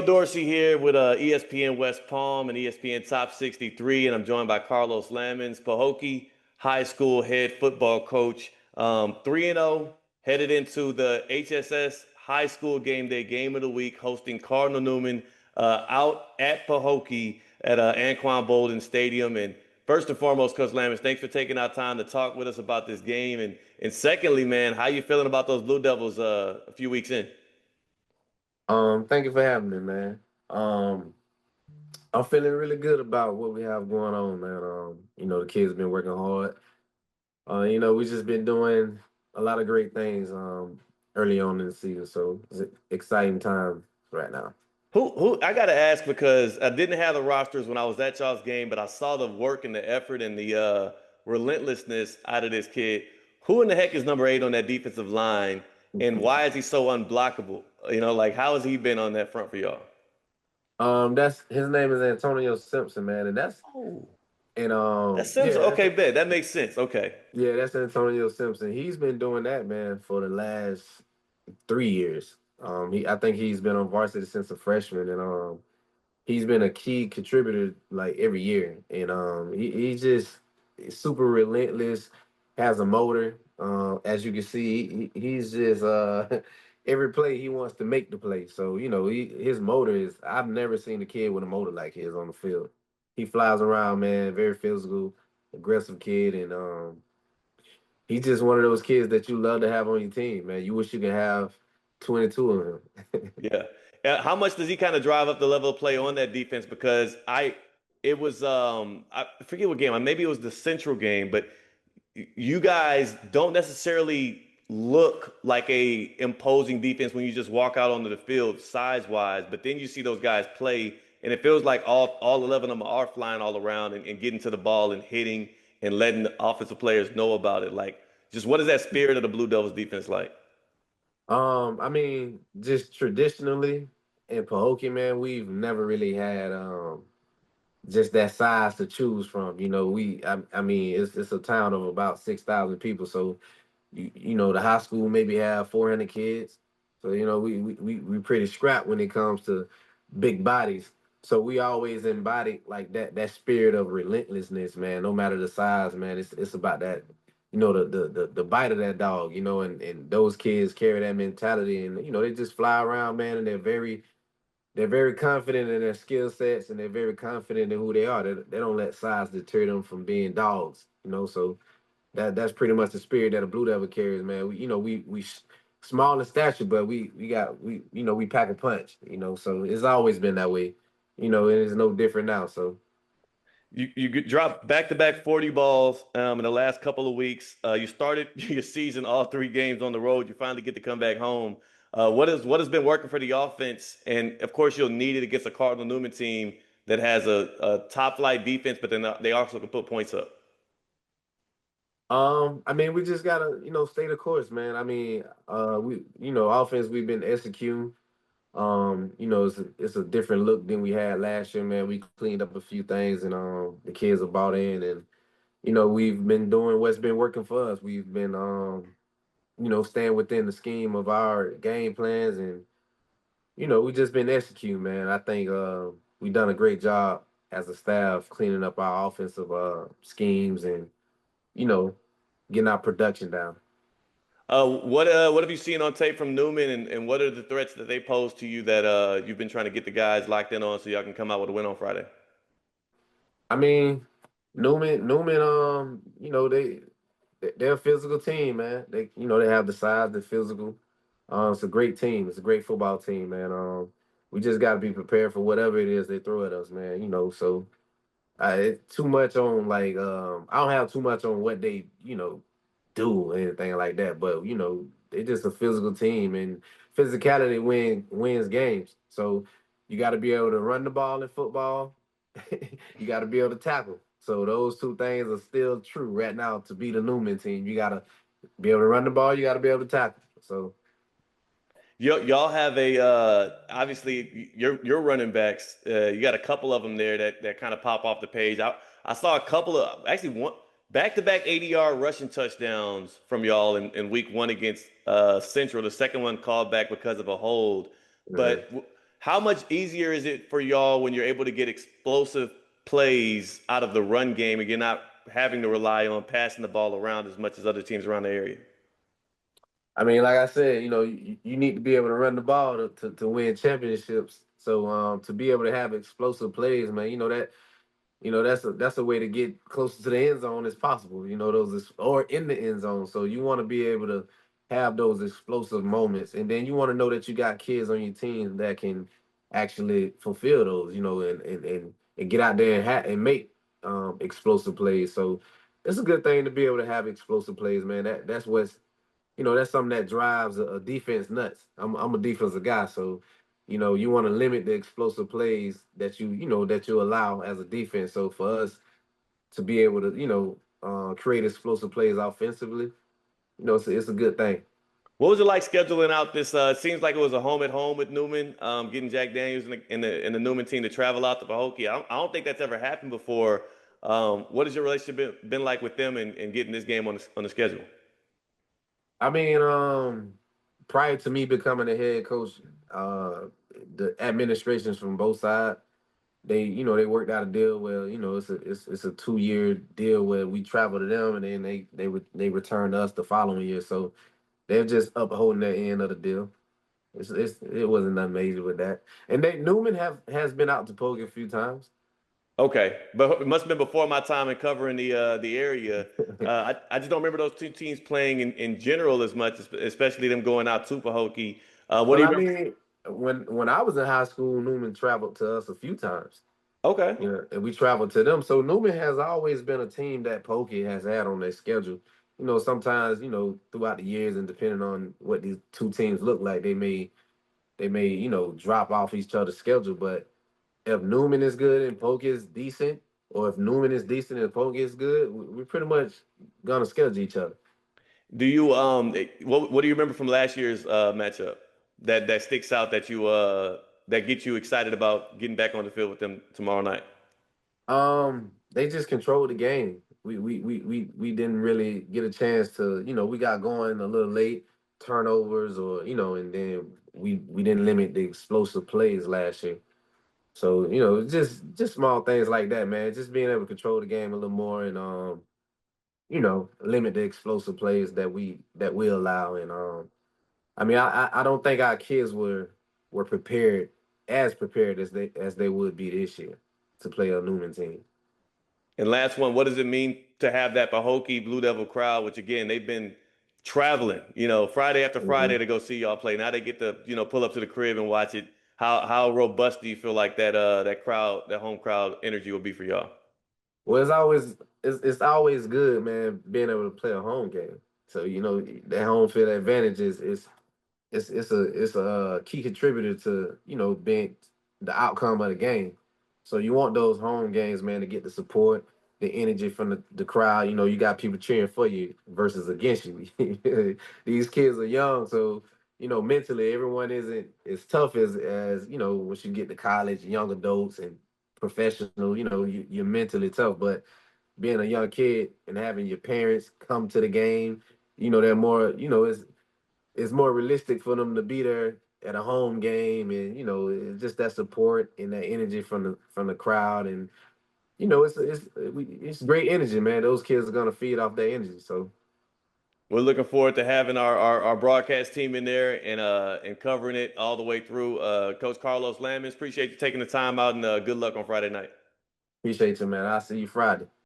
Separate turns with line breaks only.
Theo Dorsey here with ESPN West Palm and ESPN Top 63, and I'm joined by Carlos Lammons, Pahokee High School head football coach. 3-0, headed into the HSS High School Game Day Game of the Week, hosting Cardinal Newman out at Pahokee at Anquan Bolden Stadium. And first and foremost, Coach Lammons, thanks for taking our time to talk with us about this game. And secondly, man, how you feeling about those Blue Devils a few weeks in?
Thank you for having me, man. Um, I'm feeling really good about what we have going on, man. The kids been working hard. We just been doing a lot of great things early on in the season, so it's an exciting time right now.
Who I gotta ask because I didn't have the rosters when I was at y'all's game, but I saw the work and the effort and the relentlessness out of this kid. Who in the heck is number 8 on that defensive line, and why is he so unblockable? Like how has he been on that front for y'all?
That's his name is Antonio Simpson, man, and that's
Oh,
and
that's Simpson.
yeah,
Okay, bet that makes sense. Okay,
that's Antonio Simpson. He's been doing that, man, for the last 3 years. I think he's been on varsity since a freshman, and he's been a key contributor like every year, and he's just super relentless, has a motor. As you can see, he's just every play he wants to make the play. So his motor is. I've never seen a kid with a motor like his on the field. He flies around, man. Very physical, aggressive kid, and he's just one of those kids that you love to have on your team, man. You wish you could have 22 of him.
yeah. How much does he kind of drive up the level of play on that defense? Because it was I forget what game. Maybe it was the Central game, but you guys don't necessarily look like a imposing defense when you just walk out onto the field size wise, but then you see those guys play and it feels like all 11 of them are flying all around and getting to the ball and hitting and letting the offensive players know about it. Like, just what is that spirit of the Blue Devils defense like?
I mean, just traditionally in Pahokee, man, we've never really had just that size to choose from. I mean, it's a town of about 6,000 people, so the high school maybe have 400 kids, so we pretty scrapped when it comes to big bodies. So we always embody like that spirit of relentlessness, man. No matter the size, man, it's about that, the bite of that dog, and those kids carry that mentality, and they just fly around, man, and they're very confident in their skill sets, and they're very confident in who they are. They don't let size deter them from being dogs, so that's pretty much the spirit that a Blue Devil carries, man. We small in stature, but we pack a punch, so it's always been that way. It is no different now. So
Dropped back-to-back 40 balls in the last couple of weeks. You started your season all 3 games on the road. You finally get to come back home. What has been working for the offense? And of course, you'll need it against a Cardinal Newman team that has a top flight defense, but then they also can put points up.
I mean, we just gotta, stay the course, man. I mean, offense we've been executing. It's a different look than we had last year, man. We cleaned up a few things, and the kids are bought in, and we've been doing what's been working for us. We've been staying within the scheme of our game plans, and we just been executing, man. I think we done a great job as a staff cleaning up our offensive schemes, and you know getting our production down.
What have you seen on tape from Newman, and what are the threats that they pose to you that you've been trying to get the guys locked in on so y'all can come out with a win on Friday?
I mean, Newman, they're a physical team, man. They have the size, the physical. It's a great team. It's a great football team, man. We just got to be prepared for whatever it is they throw at us, man. So it's too much on like I don't have too much on what they do or anything like that. But they're just a physical team, and physicality wins games. So you got to be able to run the ball in football. You got to be able to tackle. So those two things are still true right now to beat a Newman team. You got to be able to run the ball. You got to be able to tackle. So
Y'all have a obviously your running backs. You got a couple of them there that kind of pop off the page. I saw a couple of actually one back-to-back 80-yard rushing touchdowns from y'all in week 1 against Central. The second one called back because of a hold.
uh,
But How much easier is it for y'all when you're able to get explosive plays out of the run game and you're not having to rely on passing the ball around as much as other teams around the area?
I mean, like I said, you need to be able to run the ball to win championships. So to be able to have explosive plays, man, that's a way to get closer to the end zone as possible. Or in the end zone. So you want to be able to have those explosive moments, and then you want to know that you got kids on your team that can actually fulfill those. And get out there and make explosive plays. So it's a good thing to be able to have explosive plays, man. That's something that drives a defense nuts. I'm a defensive guy, so you want to limit the explosive plays that you allow as a defense. So for us to be able to create explosive plays offensively, it's a good thing.
What was it like scheduling out this? It seems like it was a home at home with Newman, getting Jack Daniels in the Newman team to travel out to Pahokee. I don't think that's ever happened before. What has your relationship been like with them and getting this game on the schedule?
I mean, prior to me becoming a head coach, uh, the administrations from both sides, they worked out a deal where it's a 2-year deal where we travel to them, and then they return to us the following year. So they're just upholding their end of the deal. It wasn't nothing major with that. And Newman has been out to Poke a few times.
Okay, but it must have been before my time in covering the area. I just don't remember those two teams playing in general as much, especially them going out to Pahokee. What do
Well,
you
I
remember?
mean, when I was in high school, Newman traveled to us a few times.
Okay.
And we traveled to them. So Newman has always been a team that Pokey has had on their schedule. Sometimes, throughout the years and depending on what these two teams look like, they may drop off each other's schedule. But if Newman is good and Pokey is decent, or if Newman is decent and Pokey is good, we're pretty much gonna schedule each other.
Do you what do you remember from last year's matchup that sticks out that gets you excited about getting back on the field with them tomorrow night?
They just controlled the game. We didn't really get a chance to, we got going a little late, turnovers or, and then we didn't limit the explosive plays last year. So, just small things like that, man. Just being able to control the game a little more and limit the explosive plays that we allow. And I mean I don't think our kids were prepared as they would be this year to play a Newman team.
And last one, what does it mean to have that Pahokee Blue Devil crowd, which again, they've been traveling, Friday after Friday
Mhm.
to go see y'all play. Now they get to, pull up to the crib and watch it. How robust do you feel like that crowd, that home crowd energy will be for y'all?
Well, it's always good, man, being able to play a home game. So that home field advantage it's a key contributor to being the outcome of the game. So you want those home games, man, to get the support, the energy from the crowd. You got people cheering for you versus against you. These kids are young, so mentally everyone isn't as tough as once you get to college, young adults and professional. You're mentally tough, but being a young kid and having your parents come to the game, they're more, it's more realistic for them to be there at a home game, and it's just that support and that energy from the crowd. And it's great energy, man. Those kids are gonna feed off that energy. So
We're looking forward to having our broadcast team in there and covering it all the way through. Coach Carlos Lammons, appreciate you taking the time out and good luck on Friday night.
appreciate you, man. I'll see you Friday.